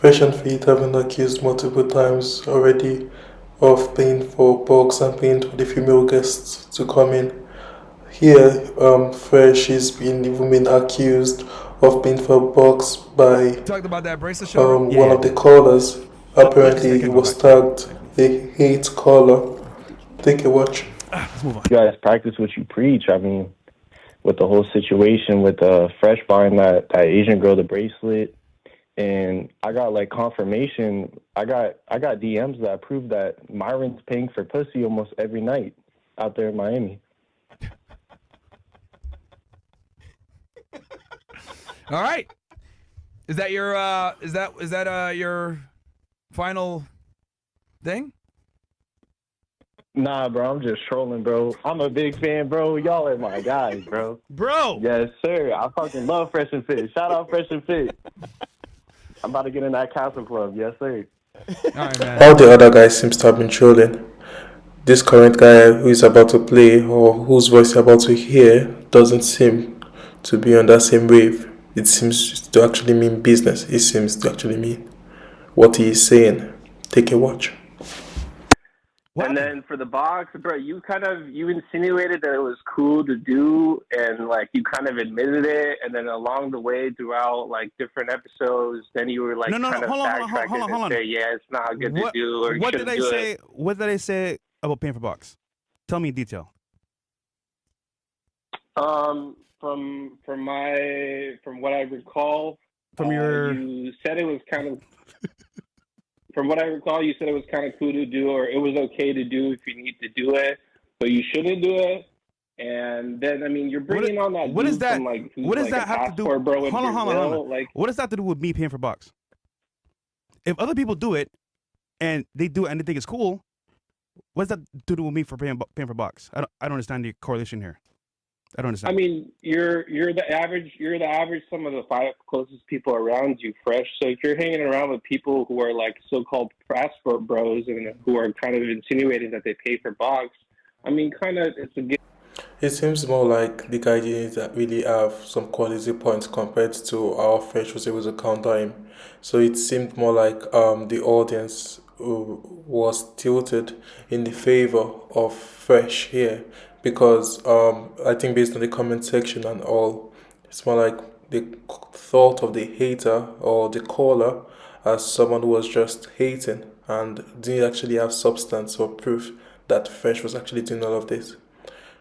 Fresh and Fit have been accused multiple times already of paying for box and paying for the female guests to come in. Here, Fresh is been even been accused of paying for box by Talked about that bracelet show. one of the callers. Apparently, he was tagged a hate caller. Take a watch. Let's move on. You guys practice what you preach. I mean, with the whole situation with Fresh buying that Asian girl the bracelet, and I got like confirmation. I got DMs that prove that Myron's paying for pussy almost every night out there in Miami. All right. Is that your your final thing? Nah, bro, I'm just trolling, bro. I'm a big fan, bro. Y'all are my guys, bro. Bro. Yes, sir. I fucking love Fresh and Fit. Shout out Fresh and Fit. I'm about to get in that Castle Club. Yes, sir. All right, man. All the other guys seems to have been trolling. This current guy who is about to play or whose voice you're about to hear doesn't seem to be on that same wave. It seems to actually mean business. It seems to actually mean what he is saying. Take a watch. What? And then for the box, bro, you insinuated that it was cool to do, and like you kind of admitted it, and then along the way throughout like different episodes, then you were like hold on. Say, yeah, it's not good to do. Or what did I say? What did I say about paying for box? Tell me in detail. From what I recall, you said it was kind of. From what I recall, you said it was kind of cool to do, or it was okay to do if you need to do it, but you shouldn't do it. And then, I mean, you're bringing on that. What dude is that? from, like, What does that have to do? Bro, hold on. Like, what does that have to do with me paying for box? If other people do it, and they do it and they think it's cool, what does that do with me for paying for box? I don't understand the correlation here. I don't understand. I mean, you're the average sum of the 5 closest people around you, Fresh. So if you're hanging around with people who are like so-called passport bros and who are kind of insinuating that they pay for box, I mean, kind of it's a good. It seems more like the guy didn't really have some quality points compared to how Fresh was able to counter him. So it seemed more like the audience was tilted in the favor of Fresh here. Because I think based on the comment section and all, it's more like they thought of the hater or the caller as someone who was just hating and didn't actually have substance or proof that Fresh was actually doing all of this.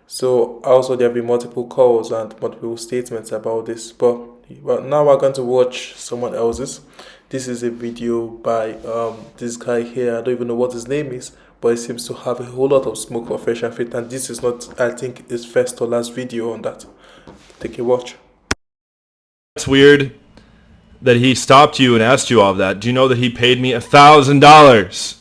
So also there have been multiple calls and multiple statements about this. But now we're going to watch someone else's. This is a video by this guy here. I don't even know what his name is, but it seems to have a whole lot of smoke for Fresh and Fit, and this is not, I think, his first or last video on that. Take a watch. It's weird that he stopped you and asked you all of that. Do you know that he paid me $1,000?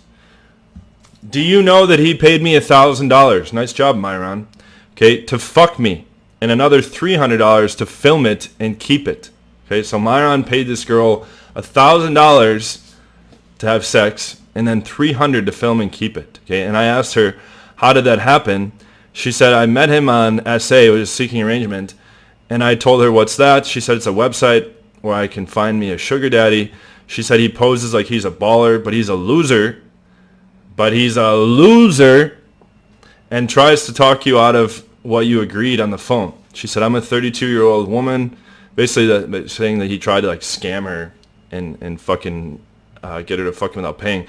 Do you know that he paid me $1,000? Nice job, Myron. Okay, to fuck me, and another $300 to film it and keep it. Okay, so Myron paid this girl $1,000 to have sex, and then $300 to film and keep it. Okay, and I asked her, how did that happen? She said, I met him on SA, which is Seeking Arrangement, and I told her, what's that? She said, it's a website where I can find me a sugar daddy. She said he poses like he's a baller, but he's a loser. And tries to talk you out of what you agreed on the phone. She said, I'm a 32-year-old woman, basically saying that he tried to like scam her and fucking get her to fuck him without paying.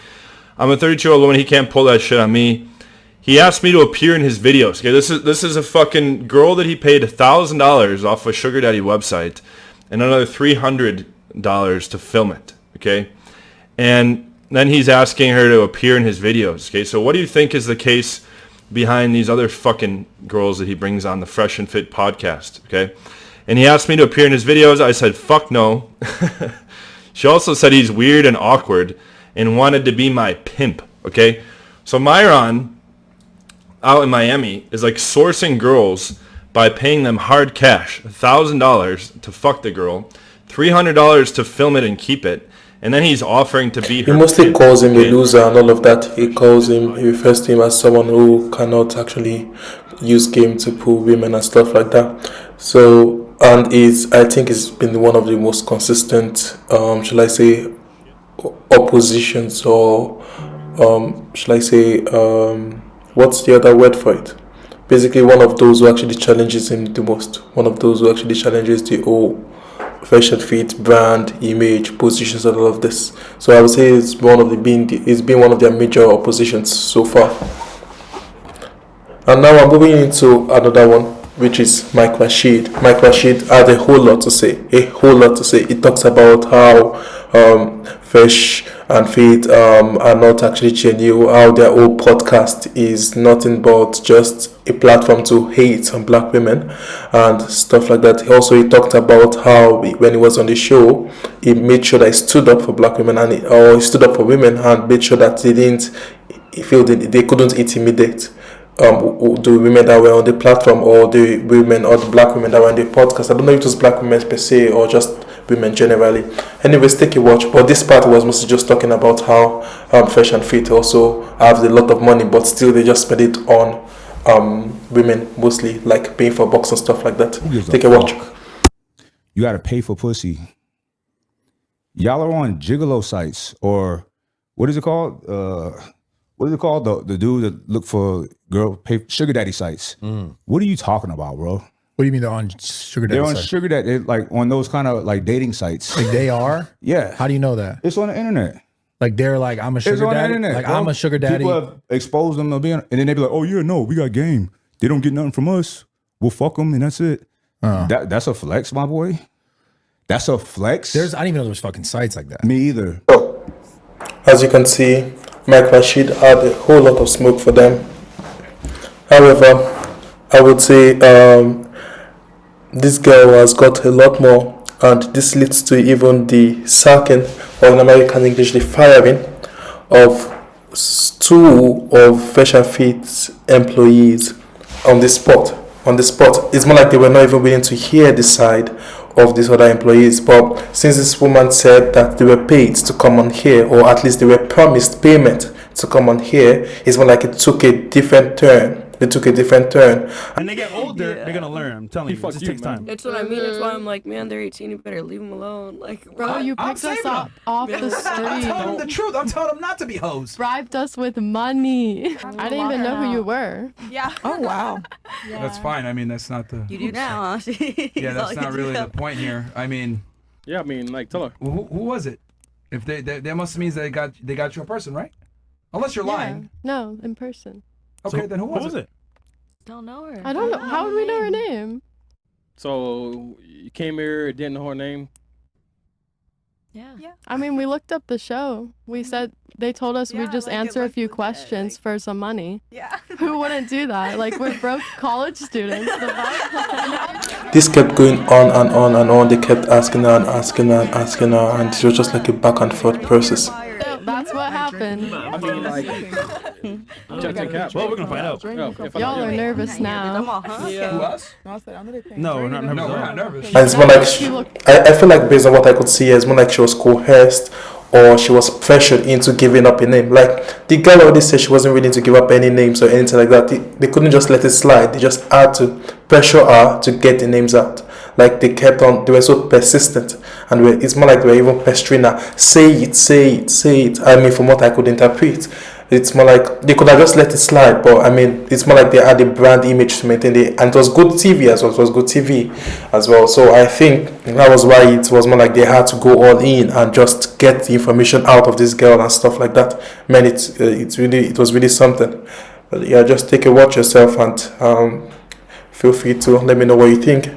I'm a 32-year-old woman. He can't pull that shit on me. He asked me to appear in his videos. Okay, this is a fucking girl that he paid $1,000 off a sugar daddy website, and another $300 to film it. Okay, and then he's asking her to appear in his videos. Okay, so what do you think is the case behind these other fucking girls that he brings on the Fresh and Fit podcast? Okay, and he asked me to appear in his videos. I said, fuck no. She also said he's weird and awkward and wanted to be my pimp, okay? So Myron, out in Miami, is like sourcing girls by paying them hard cash, $1,000 to fuck the girl, $300 to film it and keep it, and then he's offering to be her. He mostly calls him a loser and all of that. He refers to him as someone who cannot actually use game to pull women and stuff like that. So, and I think he's been one of the most consistent, shall I say, oppositions, or should I say, what's the other word for it? Basically, one of those who actually challenges him the most. One of those who actually challenges the whole fashion fit, brand, image, positions, and all of this. So I would say it's been one of their major oppositions so far. And now I'm moving into another one, which is Mike Rashid. Mike Rashid had a whole lot to say. A whole lot to say. It talks about how Fresh and Faith are not actually genuine, how their whole podcast is nothing but just a platform to hate on black women and stuff like that. Also, he talked about how when he was on the show, he made sure that he stood up for black women or he stood up for women and made sure that he feel they couldn't intimidate the women that were on the platform, or the women or the black women that were on the podcast. I don't know if it was black women per se or just women generally. Anyways, take a watch. But this part was mostly just talking about how Fresh and Fit also have a lot of money, but still they just spend it on women mostly, like paying for box and stuff like that. Take a watch. You gotta pay for pussy. Y'all are on gigolo sites, or what is it called? What is it called? The dude that look for sugar daddy sites. What are you talking about, bro? What do you mean they're on sugar daddy They're on sites? sugar daddy, like on those kind of like dating sites. Like they are? Yeah. How do you know that? It's on the internet. Like they're like, I'm a It's sugar on the daddy. internet. Like bro. I'm a sugar daddy. People have exposed them to being, and then they be like, "Oh yeah, no, we got game. They don't get nothing from us. We'll fuck them, and that's it." That's a flex, my boy. That's a flex. I didn't even know there was fucking sites like that. Me either. So, as you can see, Mike Rashid had a whole lot of smoke for them. However, I would say this girl has got a lot more, and this leads to even the sacking, or in American English, the firing of two of Fresh and Fit employees on the spot. It's more like they were not even willing to hear the side of these other employees. But since this woman said that they were paid to come on here, or at least they were promised payment to come on here, it's more like it took a different turn. And they get older, they're gonna learn. I'm telling you, it just takes time. That's what I mean. That's why I'm like, man, they're 18. You better leave them alone. Like, bro, You picked us up off the I'm telling them street. the truth. I'm telling them not to be hoes. Bribed us with money. I didn't even know who you were. Yeah. Oh wow. That's fine. I mean, that's not the. you do now, huh? Yeah, that's not really the point here. I mean, Yeah, I mean, like, tell her. who was it? If that must mean they got you in person, right? Unless you're lying. No, in person. Okay, So, then who was it? Don't know her. I don't know. How would we know her name? So, you came here, didn't know her name. Yeah. I mean, we looked up the show. We said they told us we'd just like, answer a few legit, questions for some money. Yeah. Who wouldn't do that? Like, we're broke college students. This kept going on and on and on. They kept asking her, and it was just like a back and forth process. That's what happened. I mean, like, Well, we're gonna find out. Y'all are nervous now. Who us? No, we're not nervous. No, at we're all. not nervous. And it's more like I feel like based on what I could see, it's more like she was coerced, or she was pressured into giving up a name. Like the girl already said she wasn't willing to give up any names or anything like that. They couldn't just let it slide. They just had to pressure her to get the names out. Like they kept on, they were so persistent, and it's more like they were even pestering her. Say it. I mean, from what I could interpret, it's more like they could have just let it slide, but I mean, it's more like they had a brand image to maintain, and it was good TV as well. It was good TV as well. So I think that was why it was more like they had to go all in and just get the information out of this girl and stuff like that. Man, it was really something. But yeah, just take a watch yourself and feel free to let me know what you think.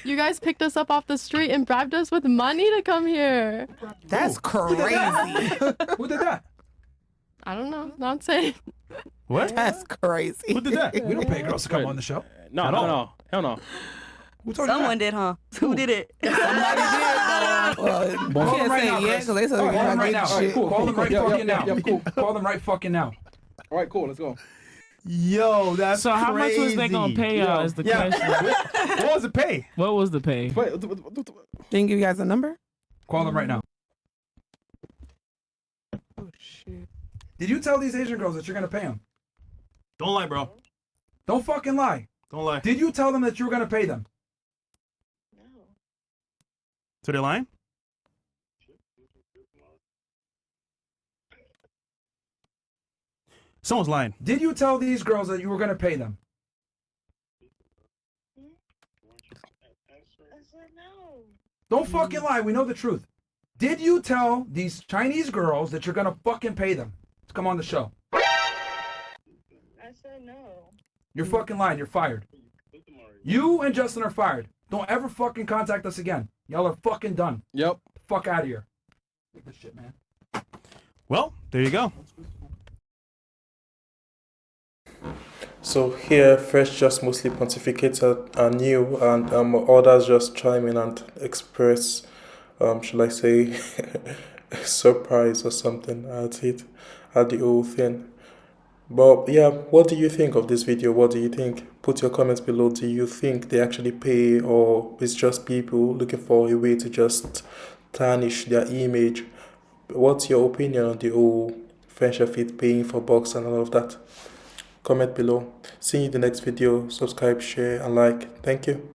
You guys picked us up off the street and bribed us with money to come here. That's crazy. Who did that? I don't know. Not saying. What? That's crazy. Who did that? We don't pay girls to come on the show. No, hell no. Who told you Someone that? did, huh? Who did it? Somebody did, though. Well, you Call them can't right say now, yeah Chris. because they said Call you're them not right getting now. shit. Call them right fucking now. Call them right fucking now. All right, cool. Let's go. Yo, that's So how much was they gonna pay y'all is the question. What was the pay? What was the pay? Didn't give you guys a number? Call them right now. Oh shit. Did you tell these Asian girls that you're gonna pay them? Don't lie, bro. Don't fucking lie. Don't lie. Did you tell them that you were gonna pay them? So they're lying? Someone's lying. Did you tell these girls that you were gonna pay them? Don't fucking lie. We know the truth. Did you tell these Chinese girls that you're gonna fucking pay them to come on the show? I said no. You're fucking lying. You're fired. You and Justin are fired. Don't ever fucking contact us again. Y'all are fucking done. Yep. Fuck out of here. Take this shit, man. Well, there you go. So here, Fresh just mostly pontificates anew, and others just chime in and express, should I say, surprise or something at it, at the whole thing. But yeah, what do you think of this video? What do you think? Put your comments below. Do you think they actually pay, or it's just people looking for a way to just tarnish their image? What's your opinion on the whole friendship fit paying for box and all of that? Comment below. See you in the next video. Subscribe, share, and like. Thank you.